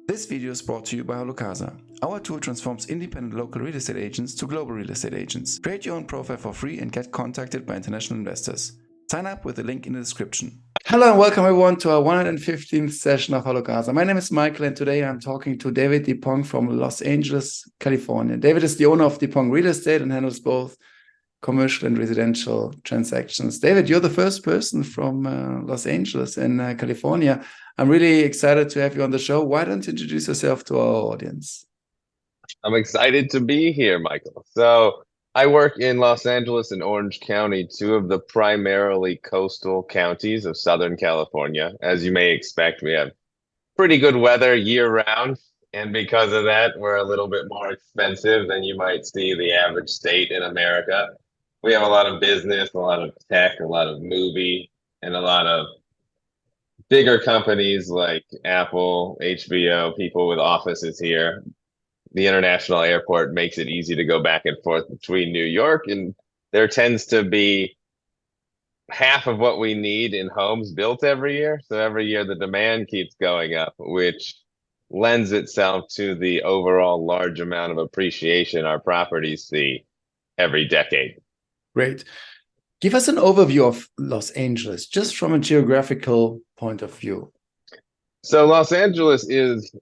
This video is brought to you by Holocasa. Our tool transforms independent local real estate agents to global real estate agents. Create your own profile for free and get contacted by international investors. Sign up with the link in the description. Hello and welcome everyone to our 115th session of Holocasa. My name is Michael and today I'm talking to David Dippong from Los Angeles, California. David is the owner of Dippong Real Estate and handles both commercial and residential transactions. David, you're the first person from Los Angeles in California. I'm really excited to have you on the show. Why don't you introduce yourself to our audience? I'm excited to be here, Michael. So I work in Los Angeles and Orange County, two of the primarily coastal counties of Southern California. As you may expect, we have pretty good weather year round. And because of that, we're a little bit more expensive than you might see the average state in America. We have a lot of business, a lot of tech, a lot of movie, and a lot of bigger companies like Apple, HBO, people with offices here. The international airport makes it easy to go back and forth between New York, and there tends to be half of what we need in homes built every year. So every year the demand keeps going up, which lends itself to the overall large amount of appreciation our properties see every decade. Great. Give us an overview of Los Angeles, just from a geographical point of view. So Los Angeles is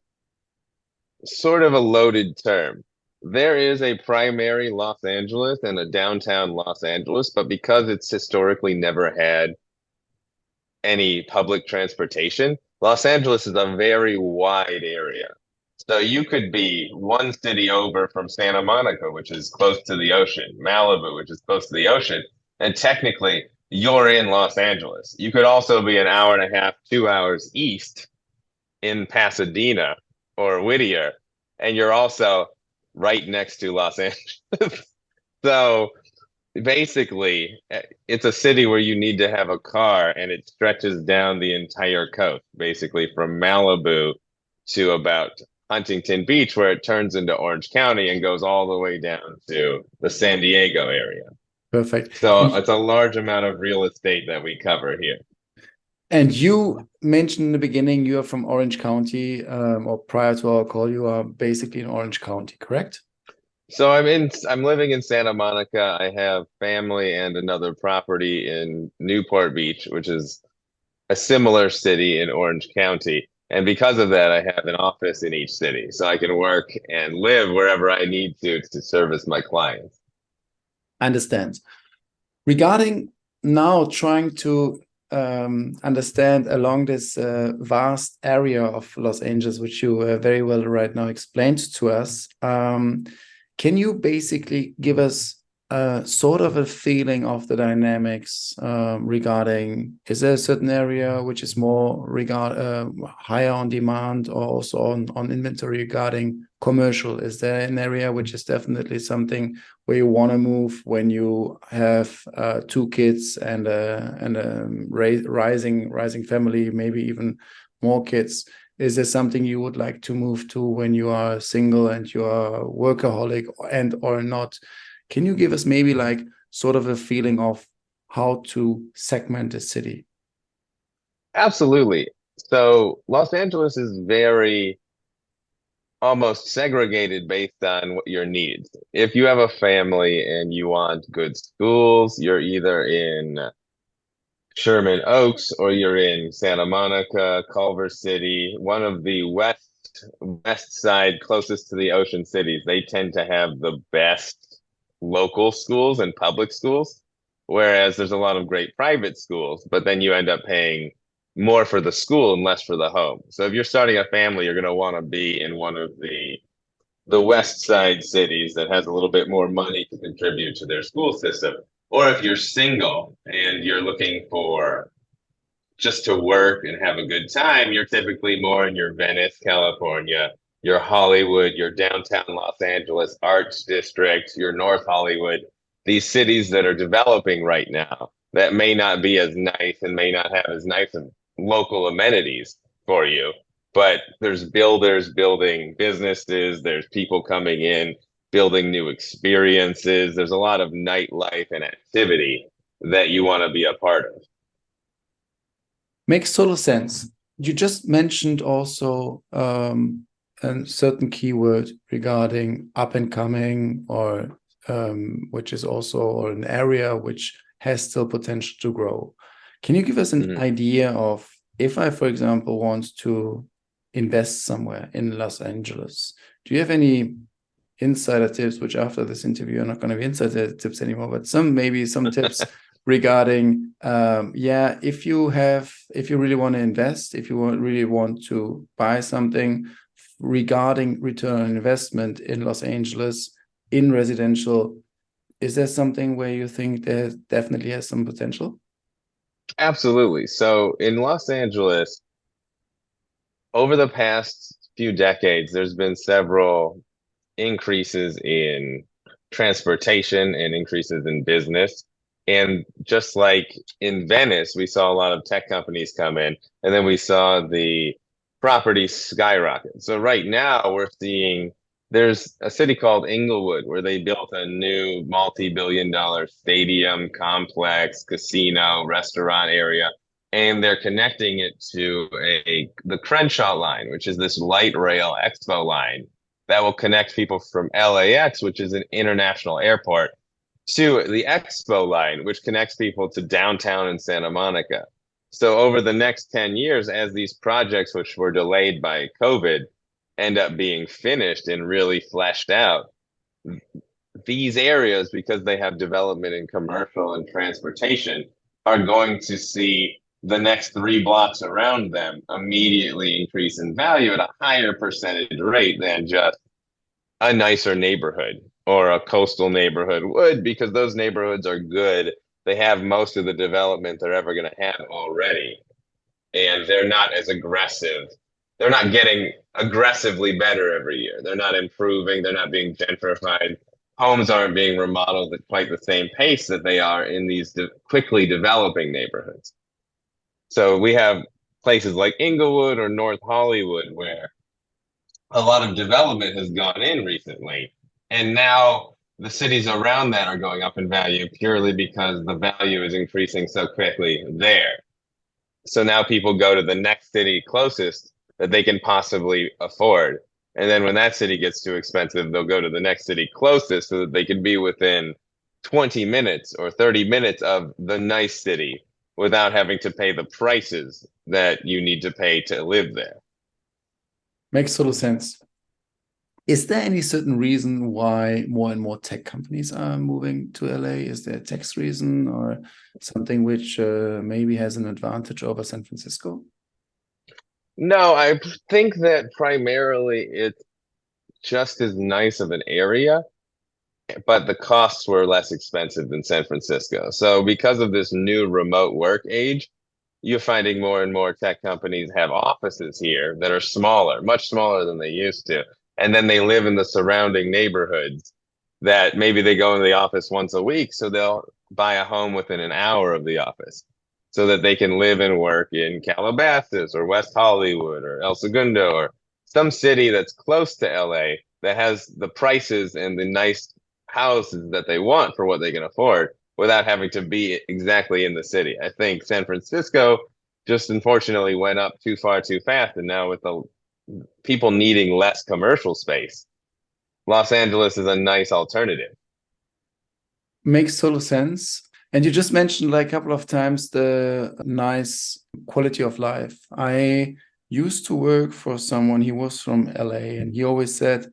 sort of a loaded term. There is a primary Los Angeles and a downtown Los Angeles, but because it's historically never had any public transportation, Los Angeles is a very wide area. So you could be one city over from Santa Monica, which is close to the ocean, Malibu, which is close to the ocean, and technically you're in Los Angeles. You could also be an hour and a half, 2 hours east in Pasadena or Whittier, and you're also right next to Los Angeles. So basically, it's a city where you need to have a car, and it stretches down the entire coast, basically from Malibu to about Huntington Beach, where it turns into Orange County and goes all the way down to the San Diego area. Perfect. So it's a large amount of real estate that we cover here. And you mentioned in the beginning you are from Orange County, or prior to our call, you are basically in Orange County, correct? So I'm living in Santa Monica. I have family and another property in Newport Beach, which is a similar city in Orange County. And because of that, I have an office in each city. So I can work and live wherever I need to service my clients. I understand. Regarding now trying to understand along this vast area of Los Angeles, which you very well right now explained to us, can you basically give us sort of a feeling of the dynamics regarding, is there a certain area which is more higher on demand, or also on inventory regarding commercial? Is there an area which is definitely something where you want to move when you have 2 kids and a rising family, maybe even more kids? Is there something you would like to move to when you are single and you are workaholic and or not? Can you give us maybe like sort of a feeling of how to segment a city? Absolutely. So Los Angeles is very almost segregated based on what your needs. If you have a family and you want good schools, you're either in Sherman Oaks or you're in Santa Monica, Culver City, one of the west side closest to the ocean cities. They tend to have the best local schools and public schools, whereas there's a lot of great private schools, but then you end up paying more for the school and less for the home. So if you're starting a family, you're going to want to be in one of the west side cities that has a little bit more money to contribute to their school system. Or if you're single and you're looking for just to work and have a good time, you're typically more in your Venice, California, your Hollywood, your downtown Los Angeles arts district, your North Hollywood, these cities that are developing right now that may not be as nice and may not have as nice of local amenities for you. But there's builders building businesses, there's people coming in, building new experiences. There's a lot of nightlife and activity that you want to be a part of. Makes total sense. You just mentioned also a certain keyword regarding up and coming, or which is also an area which has still potential to grow. Can you give us an idea of, if I, for example, want to invest somewhere in Los Angeles, do you have any insider tips, which after this interview are not going to be insider tips anymore, but maybe some tips regarding, if you really want to invest, if you really want to buy something regarding return on investment in Los Angeles, in residential, is there something where you think there definitely has some potential? Absolutely. So in Los Angeles, over the past few decades, there's been several increases in transportation and increases in business. And just like in Venice, we saw a lot of tech companies come in, and then we saw the property skyrocket. So right now we're seeing there's a city called Inglewood where they built a new multi-billion-dollar stadium complex, casino, restaurant area, and they're connecting it to the Crenshaw line, which is this light rail expo line that will connect people from LAX, which is an international airport, to the Expo line, which connects people to downtown in Santa Monica. So over the next 10 years, as these projects, which were delayed by COVID, end up being finished and really fleshed out, these areas, because they have development in commercial and transportation, are going to see the next 3 blocks around them immediately increase in value at a higher percentage rate than just a nicer neighborhood or a coastal neighborhood would, because those neighborhoods are good. They have most of the development they're ever going to have already, and they're not as aggressive. They're not getting aggressively better every year. They're not improving. They're not being gentrified. Homes aren't being remodeled at quite the same pace that they are in these quickly developing neighborhoods. So we have places like Inglewood or North Hollywood where a lot of development has gone in recently, and now the cities around that are going up in value purely because the value is increasing so quickly there. So now people go to the next city closest that they can possibly afford. And then when that city gets too expensive, they'll go to the next city closest so that they can be within 20 minutes or 30 minutes of the nice city without having to pay the prices that you need to pay to live there. Makes total sense. Is there any certain reason why more and more tech companies are moving to LA? Is there a tax reason or something which maybe has an advantage over San Francisco? No, I think that primarily it's just as nice of an area, but the costs were less expensive than San Francisco. So because of this new remote work age, you're finding more and more tech companies have offices here that are smaller, much smaller than they used to. And then they live in the surrounding neighborhoods that maybe they go into the office once a week. So they'll buy a home within an hour of the office so that they can live and work in Calabasas or West Hollywood or El Segundo or some city that's close to LA that has the prices and the nice houses that they want for what they can afford without having to be exactly in the city. I think San Francisco just unfortunately went up too far too fast. And now with the people needing less commercial space, Los Angeles is a nice alternative. Makes total sense. And you just mentioned like a couple of times the nice quality of life. I used to work for someone, he was from LA, and he always said,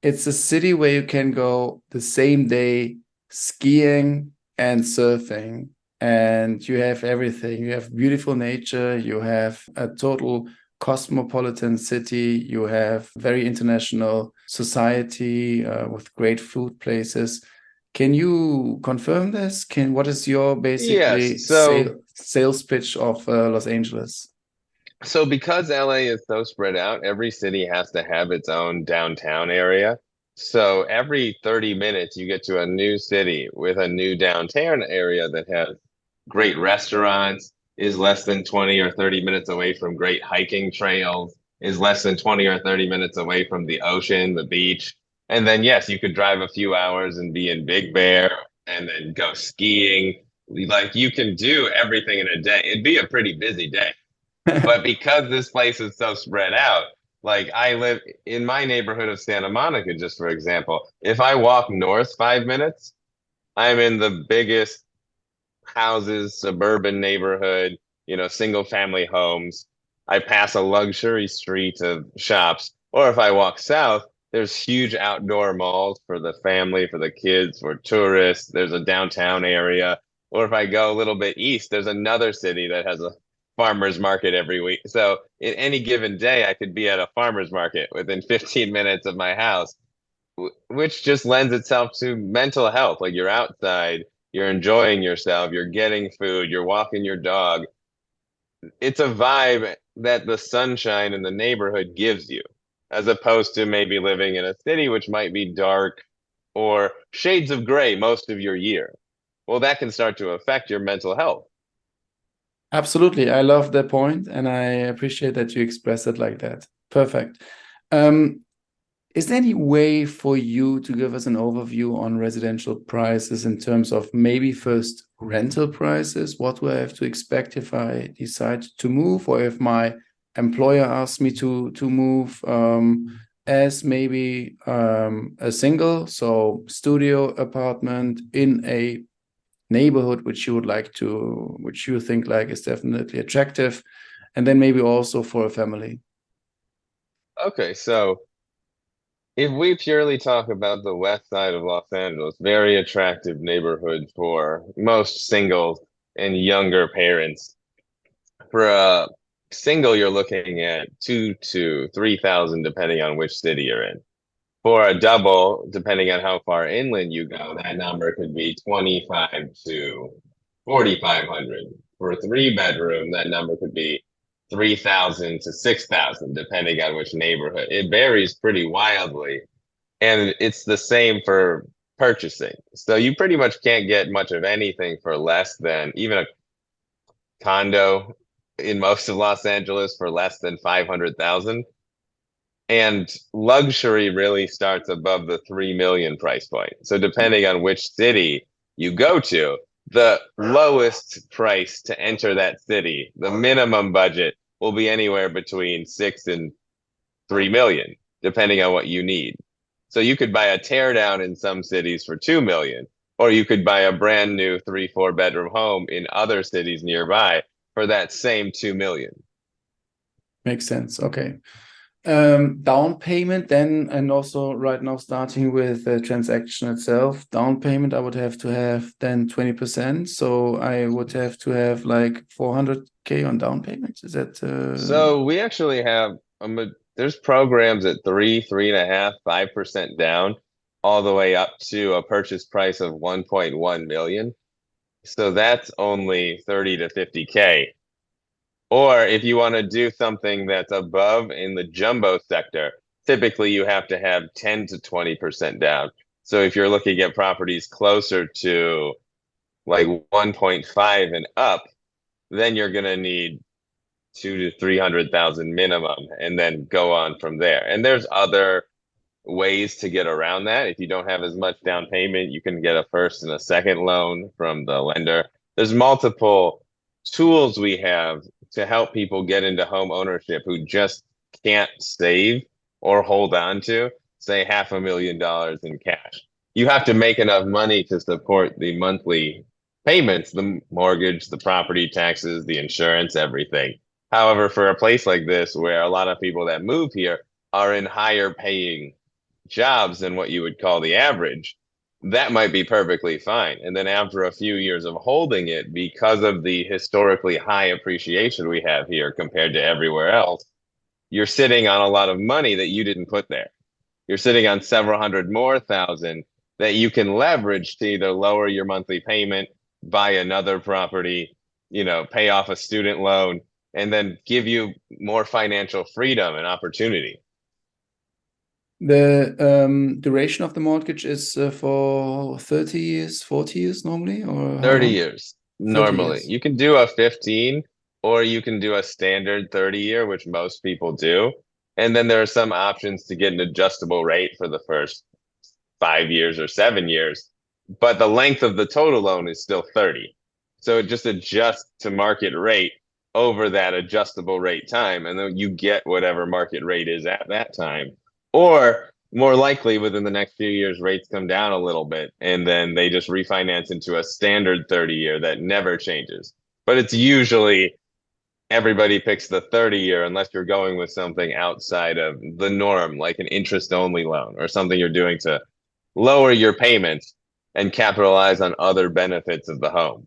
it's a city where you can go the same day skiing and surfing, and you have everything. You have beautiful nature, you have a total cosmopolitan city, you have very international society with great food places. Can you confirm this? What is your basically sales pitch of Los Angeles? So because LA is so spread out, every city has to have its own downtown area. So every 30 minutes, you get to a new city with a new downtown area that has great restaurants, is less than 20 or 30 minutes away from great hiking trails, is less than 20 or 30 minutes away from the ocean, the beach. And then, yes, you could drive a few hours and be in Big Bear and then go skiing. Like you can do everything in a day. It'd be a pretty busy day. But because this place is so spread out, Like I live in my neighborhood of Santa Monica, just for example. If I walk north 5 minutes, I'm in the biggest houses, suburban neighborhood, single family homes. I pass a luxury street of shops. Or if I walk south, there's huge outdoor malls for the family, for the kids, for tourists. There's a downtown area. Or if I go a little bit east, there's another city that has a farmer's market every week. So in any given day, I could be at a farmer's market within 15 minutes of my house, which just lends itself to mental health. Like you're outside, you're enjoying yourself, you're getting food, you're walking your dog. It's a vibe that the sunshine in the neighborhood gives you, as opposed to maybe living in a city, which might be dark or shades of gray most of your year. Well, that can start to affect your mental health. Absolutely. I love that point, and I appreciate that you express it like that. Perfect. Um, Is there any way for you to give us an overview on residential prices in terms of maybe first rental prices? What do I have to expect if I decide to move, or if my employer asks me to move, as maybe a single, so studio apartment in a neighborhood which which you think like is definitely attractive, and then maybe also for a family. Okay, so if we purely talk about the west side of Los Angeles, very attractive neighborhood for most singles and younger parents. For a single, you're looking at 2 to 3,000, depending on which city you're in. For a double, depending on how far inland you go, that number could be 25 to 4,500. For a three-bedroom, that number could be 3,000 to 6,000, depending on which neighborhood. It varies pretty wildly, and it's the same for purchasing. So you pretty much can't get much of anything for less than even a condo in most of Los Angeles for less than 500,000. And luxury really starts above the 3 million price point. So depending on which city you go to, the lowest price to enter that city, the minimum budget will be anywhere between 6 and 3 million, depending on what you need. So you could buy a teardown in some cities for 2 million, or you could buy a brand new 3, 4 bedroom home in other cities nearby for that same 2 million. Makes sense. Okay. Down payment then, and also right now starting with the transaction itself, down payment, I would have to have then 20%. So I would have to have like 400K on down payment. Is that So we actually have there's programs at 3, 3.5, 5% down, all the way up to a purchase price of 1.1 million. So that's only 30 to 50K. Or if you want to do something that's above in the jumbo sector, typically you have to have 10 to 20% down. So if you're looking at properties closer to like 1.5 and up, then you're going to need 2 to 300,000 minimum, and then go on from there. And there's other ways to get around that. If you don't have as much down payment, you can get a first and a second loan from the lender. There's multiple tools we have to help people get into home ownership who just can't save or hold on to, say, $500,000 in cash. You have to make enough money to support the monthly payments, the mortgage, the property taxes, the insurance, everything. However, for a place like this, where a lot of people that move here are in higher paying jobs than what you would call the average, that might be perfectly fine. And then after a few years of holding it, because of the historically high appreciation we have here compared to everywhere else, you're sitting on a lot of money that you didn't put there. You're sitting on several hundred more thousand that you can leverage to either lower your monthly payment, buy another property, pay off a student loan, and then give you more financial freedom and opportunity. the duration of the mortgage is for 30 years, 40 years normally, or how 30 long? years 30 normally. years. You can do a 15, or you can do a standard 30-year, which most people do. And then there are some options to get an adjustable rate for the first 5 years or 7 years, but the length of the total loan is still 30. So it just adjusts to market rate over that adjustable rate time, and then you get whatever market rate is at that time. Or more likely, within the next few years, rates come down a little bit, and then they just refinance into a standard 30-year that never changes. But it's usually everybody picks the 30-year unless you're going with something outside of the norm, like an interest-only loan or something you're doing to lower your payments and capitalize on other benefits of the home.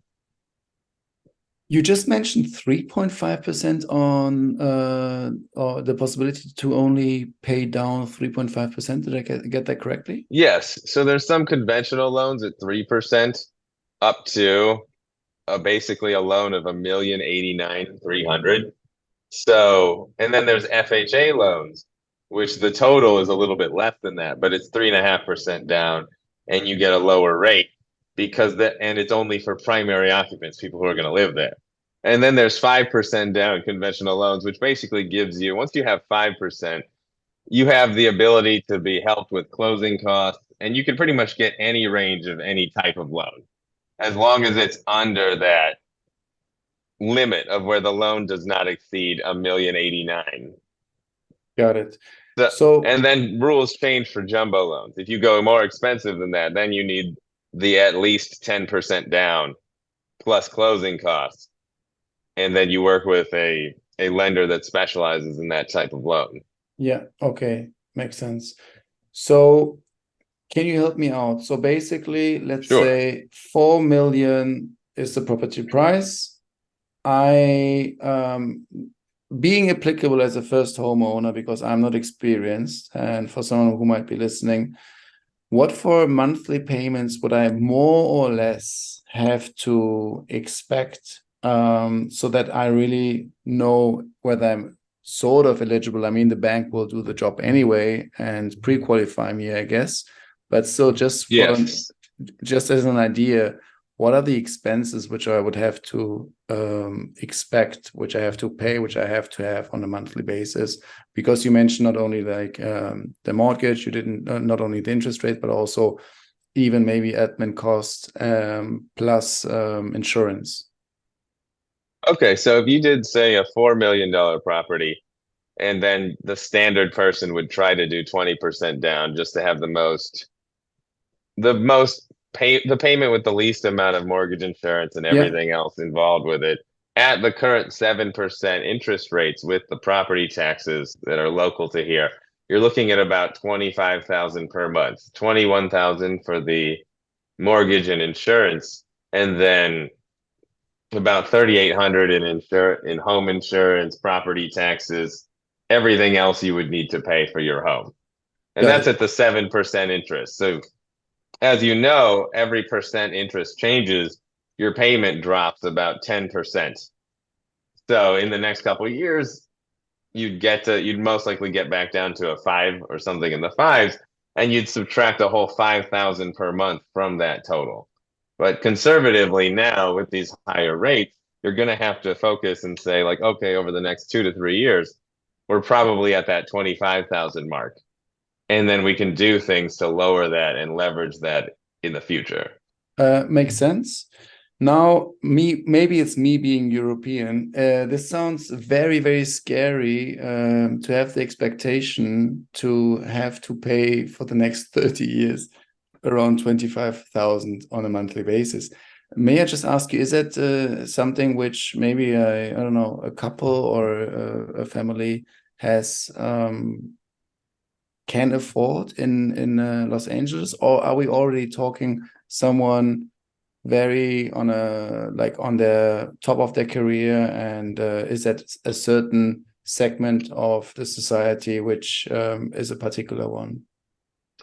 You just mentioned 3.5% on or the possibility to only pay down 3.5%. Did I get that correctly? Yes. So there's some conventional loans at 3% up to basically a loan of $1,089,300. So, and then there's FHA loans, which the total is a little bit less than that, but it's 3.5% down, and you get a lower rate and it's only for primary occupants, people who are going to live there. And then there's 5% down conventional loans, which basically gives you, once you have 5%, you have the ability to be helped with closing costs, and you can pretty much get any range of any type of loan, as long as it's under that limit of where the loan does not exceed $1,089,000. Got it. And then rules change for jumbo loans. If you go more expensive than that, then you need the at least 10% down plus closing costs. And then you work with a lender that specializes in that type of loan. Yeah, okay. Makes sense. So can you help me out? So basically, let's say 4 million is the property price. I being applicable as a first homeowner, because I'm not experienced, and for someone who might be listening, what for monthly payments would I more or less have to expect so that I really know whether I'm sort of eligible? I mean, the bank will do the job anyway and pre-qualify me, I guess. But still, just as an idea, what are the expenses which I would have to expect, which I have to pay, which I have to have on a monthly basis? Because you mentioned not only like the mortgage, you didn't not only the interest rate, but also even maybe admin costs plus insurance. Okay, so if you did say a $4 million property, and then the standard person would try to do 20% down just to have the payment with the least amount of mortgage insurance and everything else involved with it, at the current 7% interest rates with the property taxes that are local to here, you're looking at about $25,000 per month, $21,000 for the mortgage and insurance, and then about $3,800 in home insurance, property taxes, everything else you would need to pay for your home. And that's at the 7% interest. So as you know, every percent interest changes, your payment drops about 10%. So in the next couple of years, you'd most likely get back down to a 5 or something in the 5s, and you'd subtract a whole $5,000 per month from that total. But conservatively now, with these higher rates, you're going to have to focus and say, like, okay, over the next 2 to 3 years, we're probably at that 25,000 mark. And then we can do things to lower that and leverage that in the future. Makes sense. Now, maybe it's me being European. This sounds very, very scary to have the expectation to have to pay for the next 30 years around 25,000 on a monthly basis. May I just ask you, is that something which maybe I don't know, a couple or a family has can afford in Los Angeles, or are we already talking someone very on the top of their career, and is that a certain segment of the society which is a particular one?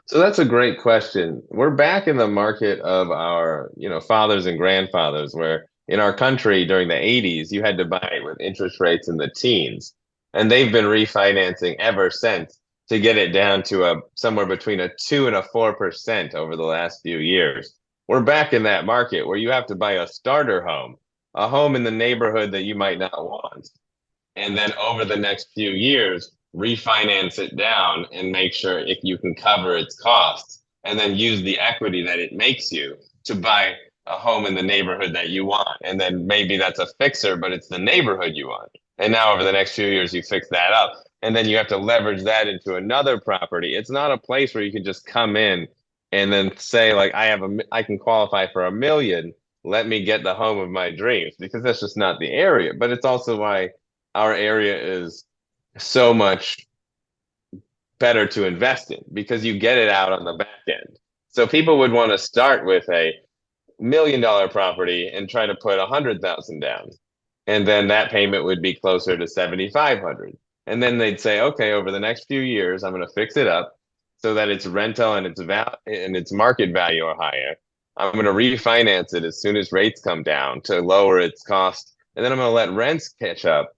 So that's a great question. We're back in the market of our, fathers and grandfathers, where in our country during the 80s, you had to buy it with interest rates in the teens. And they've been refinancing ever since to get it down to somewhere between a 2 and a 4% over the last few years. We're back in that market where you have to buy a starter home, a home in the neighborhood that you might not want. And then over the next few years, refinance it down and make sure if you can cover its costs, and then use the equity that it makes you to buy a home in the neighborhood that you want. And then maybe that's a fixer, but it's the neighborhood you want. And now over the next few years, you fix that up. And then you have to leverage that into another property. It's not a place where you can just come in and then say, like, I can qualify for $1 million. Let me get the home of my dreams, because that's just not the area. But it's also why our area is so much better to invest in, because you get it out on the back end. So people would want to start with a $1 million property and try to put 100,000 down, and then that payment would be closer to 7,500. And then they'd say, okay, over the next few years, I'm going to fix it up so that its rental and its market value are higher. I'm going to refinance it as soon as rates come down to lower its cost, and then I'm going to let rents catch up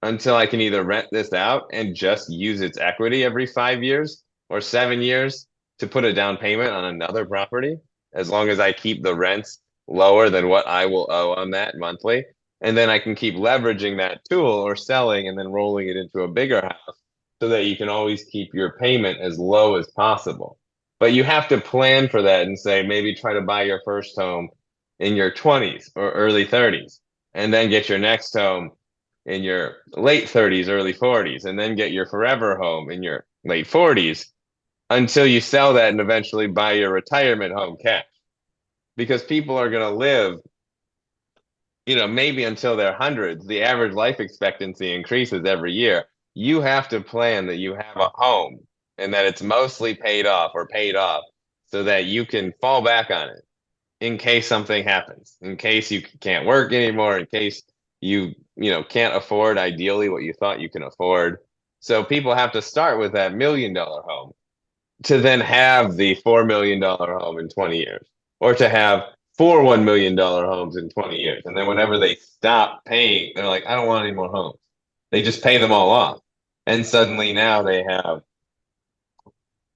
until I can either rent this out and just use its equity every 5 years or 7 years to put a down payment on another property, as long as I keep the rents lower than what I will owe on that monthly. And then I can keep leveraging that tool or selling and then rolling it into a bigger house, so that you can always keep your payment as low as possible. But you have to plan for that and say, maybe try to buy your first home in your 20s or early 30s, and then get your next home in your late 30s, early 40s, and then get your forever home in your late 40s, until you sell that and eventually buy your retirement home cash. Because people are going to live, maybe until their hundreds. The average life expectancy increases every year. You have to plan that you have a home and that it's mostly paid off or paid off, so that you can fall back on it in case something happens, in case you can't work anymore, in case can't afford ideally what you thought you can afford. So people have to start with that $1 million home to then have the $4 million home in 20 years, or to have four $1 million homes in 20 years. And then whenever they stop paying, they're like, I don't want any more homes. They just pay them all off. And suddenly now they have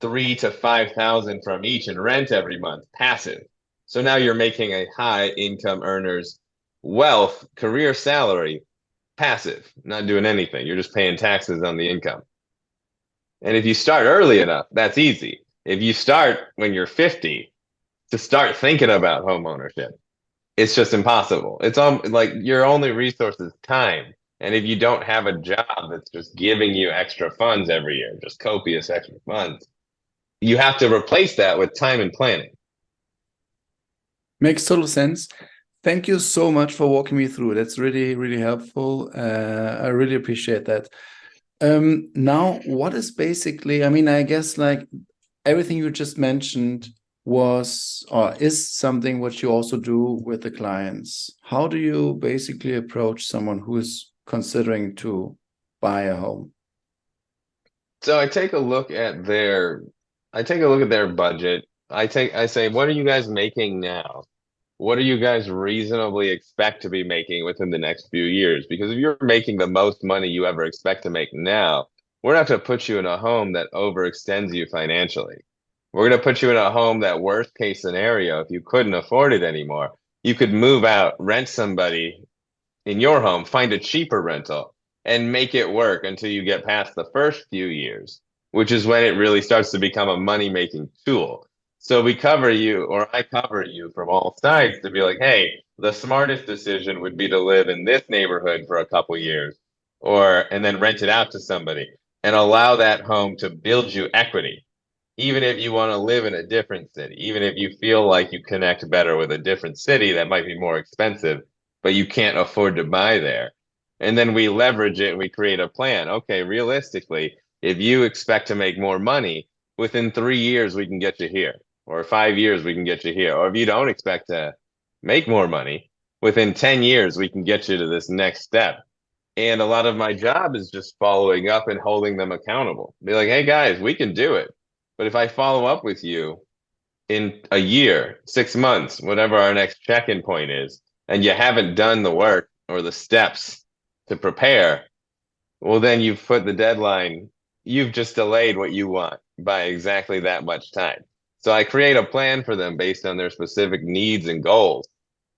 3 to 5,000 from each in rent every month, passive. So now you're making a high income earner's wealth, career salary, passive, not doing anything. You're just paying taxes on the income. And if you start early enough, that's easy. If you start when you're 50 to start thinking about home ownership, it's just impossible. It's like your only resource is time. And if you don't have a job that's just giving you extra funds every year, just copious extra funds, you have to replace that with time and planning. Makes total sense. Thank you so much for walking me through. That's really, really helpful. I really appreciate that. Now, what is basically, I guess like everything you just mentioned was or is something what you also do with the clients. How do you basically approach someone who is considering to buy a home? So I take a look at their budget. I say, what are you guys making now? What do you guys reasonably expect to be making within the next few years? Because if you're making the most money you ever expect to make now, we're not going to put you in a home that overextends you financially. We're going to put you in a home that, worst case scenario, if you couldn't afford it anymore, you could move out, rent somebody in your home, find a cheaper rental, and make it work until you get past the first few years, which is when it really starts to become a money-making tool. So we cover you, or I cover you from all sides to be like, hey, the smartest decision would be to live in this neighborhood for a couple years, and then rent it out to somebody and allow that home to build you equity. Even if you want to live in a different city, even if you feel like you connect better with a different city that might be more expensive, but you can't afford to buy there. And then we leverage it and we create a plan. Okay, realistically, if you expect to make more money, within 3 years, we can get you here, or 5 years, we can get you here. Or if you don't expect to make more money, within 10 years, we can get you to this next step. And a lot of my job is just following up and holding them accountable. Be like, hey guys, we can do it. But if I follow up with you in a year, 6 months, whatever our next check-in point is, and you haven't done the work or the steps to prepare, well, then you've put the deadline, you've just delayed what you want by exactly that much time. So I create a plan for them based on their specific needs and goals.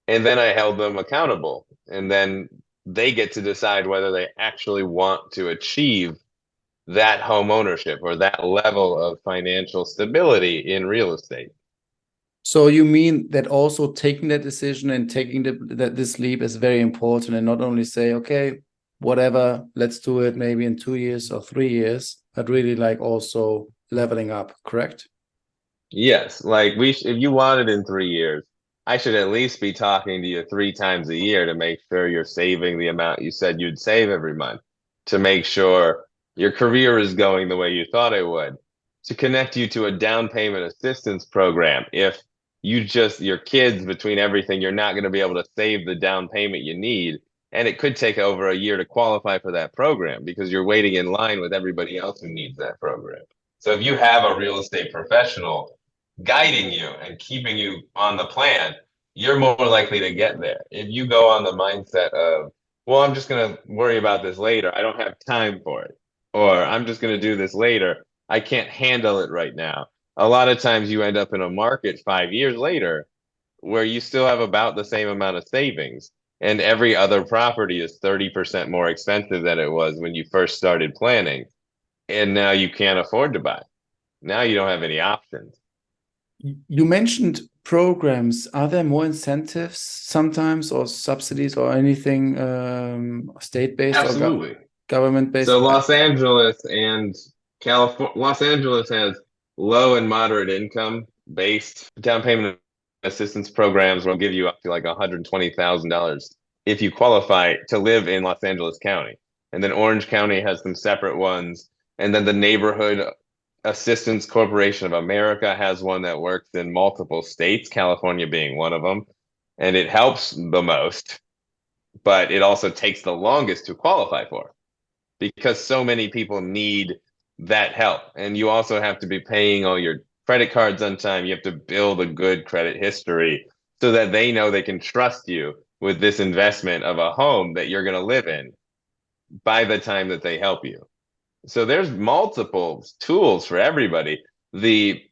And then I held them accountable. And then they get to decide whether they actually want to achieve that home ownership or that level of financial stability in real estate. So you mean that also taking that decision and taking this leap is very important, and not only say, okay, whatever, let's do it maybe in 2 years or 3 years, but really like also leveling up, correct? Yes, like if you want it in 3 years, I should at least be talking to you 3 times a year to make sure you're saving the amount you said you'd save every month, to make sure your career is going the way you thought it would, to connect you to a down payment assistance program. If your kids, between everything, you're not going to be able to save the down payment you need. And it could take over a year to qualify for that program because you're waiting in line with everybody else who needs that program. So if you have a real estate professional guiding you and keeping you on the plan, you're more likely to get there. If you go on the mindset of, well, I'm just going to worry about this later, I don't have time for it, or I'm just going to do this later, I can't handle it right now. A lot of times you end up in a market 5 years later where you still have about the same amount of savings, and every other property is 30% more expensive than it was when you first started planning. And now you can't afford to buy. Now you don't have any options. You mentioned programs. Are there more incentives sometimes, or subsidies, or anything state-based or Absolutely. government-based? So Los Angeles has low and moderate income based down payment assistance programs will give you up to like $120,000 if you qualify to live in Los Angeles County. And then Orange County has some separate ones. And then the Neighborhood Assistance Corporation of America has one that works in multiple states, California being one of them. And it helps the most, but it also takes the longest to qualify for because so many people need that help. And you also have to be paying all your credit cards on time. You have to build a good credit history so that they know they can trust you with this investment of a home that you're going to live in by the time that they help you. So there's multiple tools for everybody. The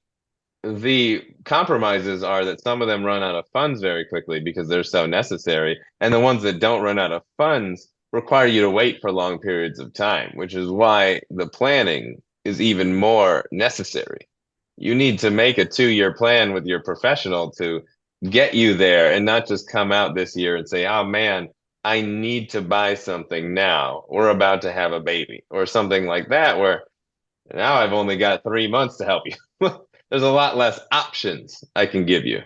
compromises are that some of them run out of funds very quickly because they're so necessary, and the ones that don't run out of funds require you to wait for long periods of time, which is why the planning is even more necessary. You need to make a 2-year plan with your professional to get you there and not just come out this year and say, oh man, I need to buy something now. We're about to have a baby or something like that, where now I've only got 3 months to help you. There's a lot less options I can give you.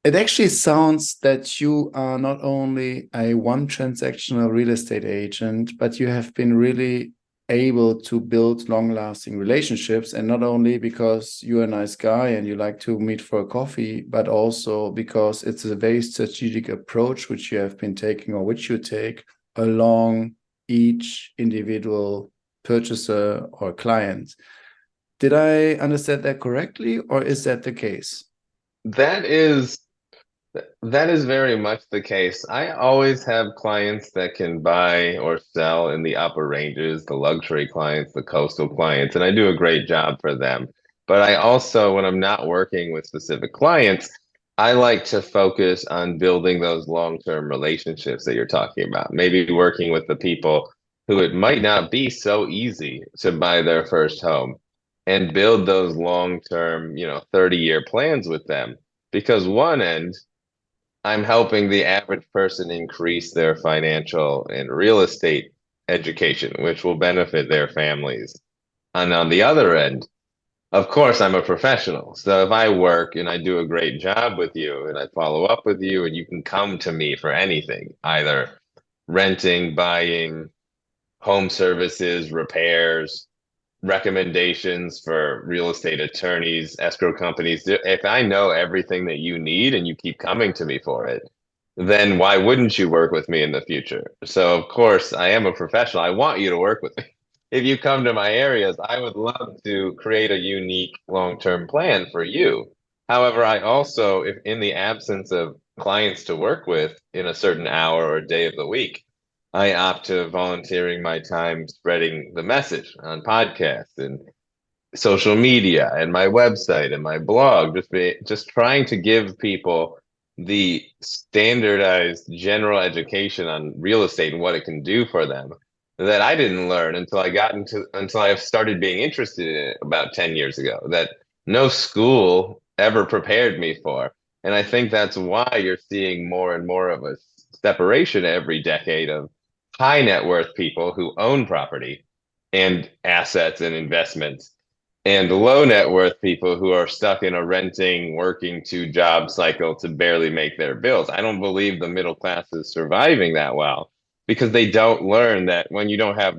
It actually sounds that you are not only a one transactional real estate agent, but you have been really able to build long-lasting relationships. And not only because you're a nice guy and you like to meet for a coffee, but also because it's a very strategic approach which you have been taking, or which you take along each individual purchaser or client. Did I understand that correctly, or is that the case? That is very much the case. I always have clients that can buy or sell in the upper ranges, the luxury clients, the coastal clients, and I do a great job for them. But I also, when I'm not working with specific clients, I like to focus on building those long-term relationships that you're talking about. Maybe working with the people who it might not be so easy to buy their first home and build those long-term, 30-year plans with them. Because one end, I'm helping the average person increase their financial and real estate education, which will benefit their families. And on the other end, of course, I'm a professional. So if I work and I do a great job with you and I follow up with you and you can come to me for anything, either renting, buying, home services, repairs, recommendations for real estate attorneys, escrow companies. If I know everything that you need and you keep coming to me for it, then why wouldn't you work with me in the future? So, of course, I am a professional. I want you to work with me. If you come to my areas, I would love to create a unique long-term plan for you. However, I also, if in the absence of clients to work with in a certain hour or day of the week, I opt to volunteering my time spreading the message on podcasts and social media and my website and my blog, just trying to give people the standardized general education on real estate and what it can do for them that I didn't learn until I started being interested in it about 10 years ago. That no school ever prepared me for. And I think that's why you're seeing more and more of a separation every decade of high net worth people who own property and assets and investments, and low net worth people who are stuck in a renting, working two job cycle to barely make their bills. I don't believe the middle class is surviving that well because they don't learn that when you don't have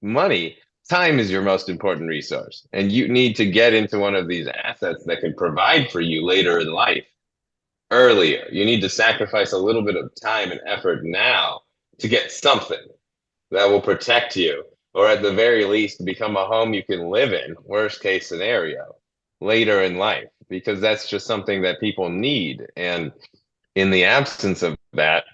money, time is your most important resource. And you need to get into one of these assets that can provide for you later in life earlier. You need to sacrifice a little bit of time and effort now to get something that will protect you, or at the very least, become a home you can live in, worst case scenario, later in life, because that's just something that people need. And in the absence of that,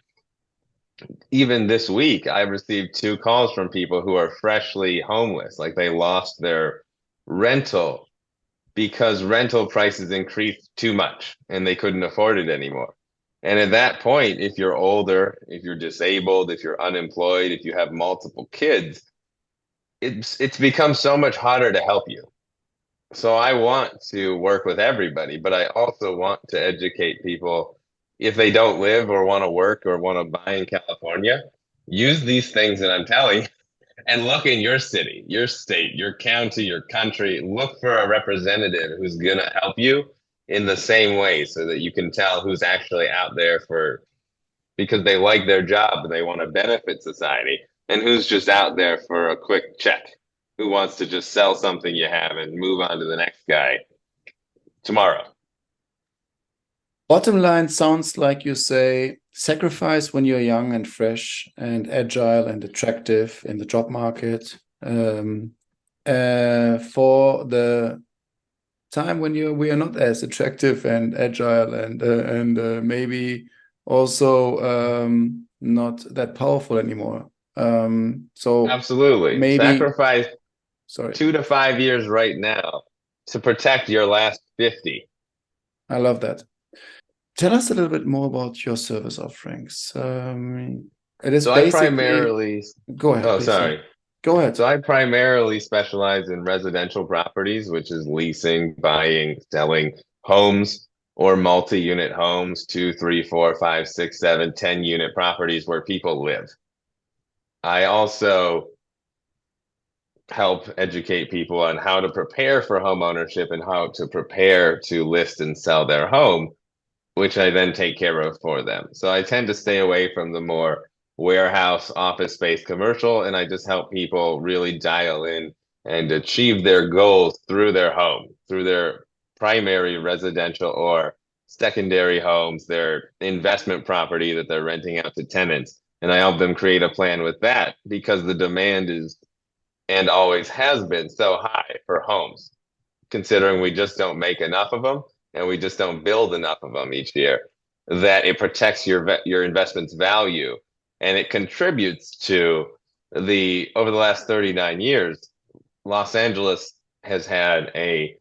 even this week, I received 2 calls from people who are freshly homeless, like they lost their rental because rental prices increased too much and they couldn't afford it anymore. And at that point, if you're older, if you're disabled, if you're unemployed, if you have multiple kids, it's become so much harder to help you. So I want to work with everybody, but I also want to educate people if they don't live or want to work or want to buy in California, use these things that I'm telling you and look in your city, your state, your county, your country. Look for a representative who's going to help you in the same way so that you can tell who's actually out there for because they like their job and they want to benefit society, and who's just out there for a quick check, who wants to just sell something you have and move on to the next guy tomorrow. Bottom line sounds like you say sacrifice when you're young and fresh and agile and attractive in the job market, for the time when we are not as attractive and agile and maybe also not that powerful anymore. So Absolutely. maybe, Sacrifice sorry, 2 to 5 years right now to protect your last 50. I love that. Tell us a little bit more about your service offerings. It is So I basically, primarily, go ahead, oh, please. sorry. Go ahead. So I primarily specialize in residential properties, which is leasing, buying, selling homes or multi-unit homes, 2, 3, 4, 5, 6, 7, 10 unit properties where people live. I also help educate people on how to prepare for home ownership and how to prepare to list and sell their home, which I then take care of for them. So I tend to stay away from the more warehouse, office space commercial, and I just help people really dial in and achieve their goals through their home, through their primary residential or secondary homes, their investment property that they're renting out to tenants. And I help them create a plan with that because the demand is and always has been so high for homes, considering we just don't make enough of them and we just don't build enough of them each year, that it protects your investment's value and it contributes to the over the last 39 years, Los Angeles has had a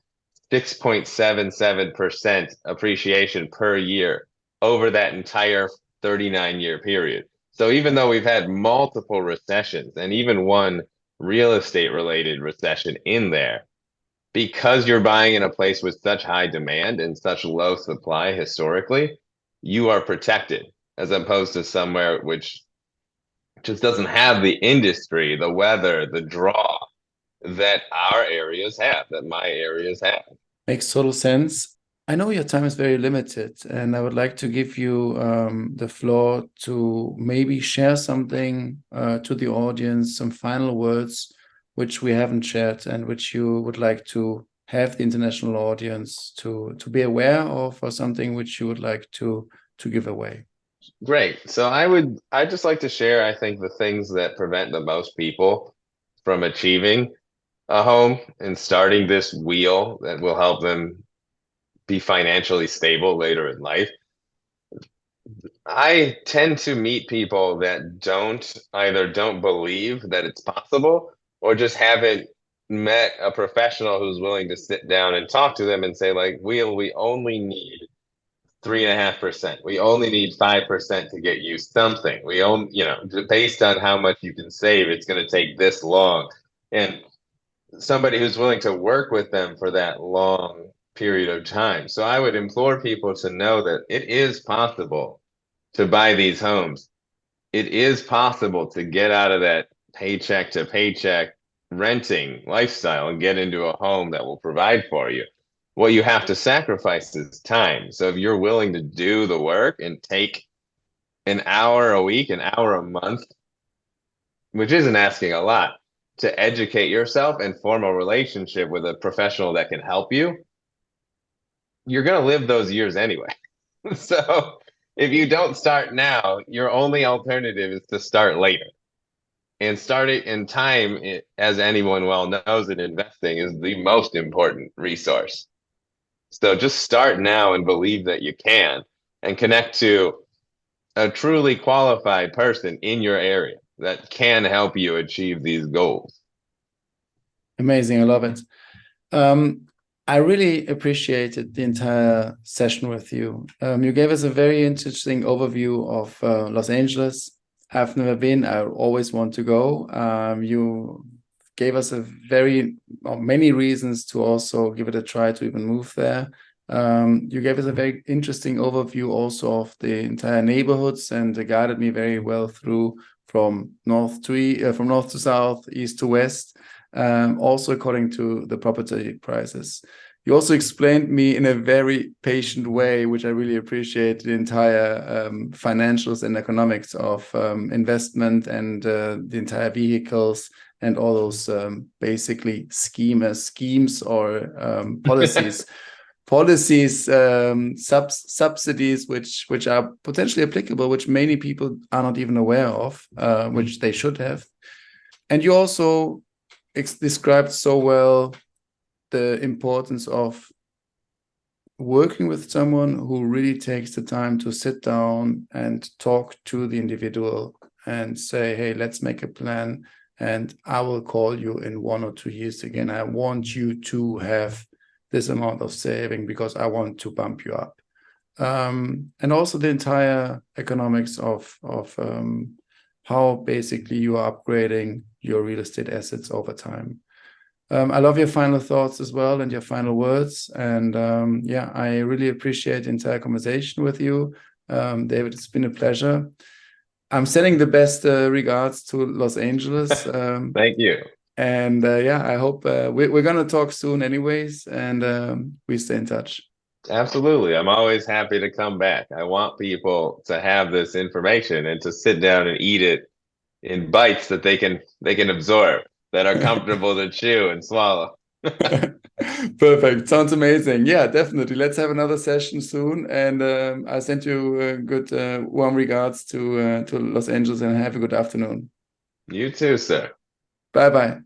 6.77% appreciation per year over that entire 39-year period. So even though we've had multiple recessions and even one real estate related recession in there, because you're buying in a place with such high demand and such low supply historically, you are protected as opposed to somewhere which just doesn't have the industry, the weather, the draw that our areas have, that my areas have. Makes total sense. I know your time is very limited, and I would like to give you the floor to maybe share something to the audience, some final words which we haven't shared and which you would like to have the international audience to be aware of, or something which you would like to give away. Great. So I'd just like to share, I think, the things that prevent the most people from achieving a home and starting this wheel that will help them be financially stable later in life. I tend to meet people that don't believe that it's possible or just haven't met a professional who's willing to sit down and talk to them and say, like, we only need 3.5%. We only need 5% to get you something. We own, based on how much you can save, it's going to take this long. And somebody who's willing to work with them for that long period of time. So I would implore people to know that it is possible to buy these homes. It is possible to get out of that paycheck to paycheck renting lifestyle and get into a home that will provide for you. What you have to sacrifice is time. So if you're willing to do the work and take an hour a week, an hour a month, which isn't asking a lot, to educate yourself and form a relationship with a professional that can help you, you're going to live those years anyway. So if you don't start now, your only alternative is to start later. And starting in time, as anyone well knows, in investing is the most important resource. So just start now and believe that you can, and connect to a truly qualified person in your area that can help you achieve these goals. Amazing. I love it. I really appreciated the entire session with you. You gave us a very interesting overview of Los Angeles. I've never been. I always want to go. You gave us many reasons to also give it a try to even move there. You gave us a very interesting overview also of the entire neighborhoods, and guided me very well through from north to south, east to west, also according to the property prices. You also explained me in a very patient way, which I really appreciate, the entire financials and economics of investment and the entire vehicles and all those basically schemes or policies. Subsidies which are potentially applicable, which many people are not even aware of, which they should have. And you also described so well the importance of working with someone who really takes the time to sit down and talk to the individual and say, hey, let's make a plan, and I will call you in 1 or 2 years again. I want you to have this amount of saving because I want to bump you up. And also the entire economics of how basically you are upgrading your real estate assets over time. I love your final thoughts as well and your final words. And I really appreciate the entire conversation with you. David, it's been a pleasure. I'm sending the best regards to Los Angeles. Thank you. And I hope we're going to talk soon anyways, and we stay in touch. Absolutely. I'm always happy to come back. I want people to have this information and to sit down and eat it in bites that they can absorb, that are comfortable to chew and swallow. Perfect. Sounds amazing. Yeah, definitely. Let's have another session soon. And I send you good warm regards to Los Angeles, and have a good afternoon. You too, sir. Bye-bye.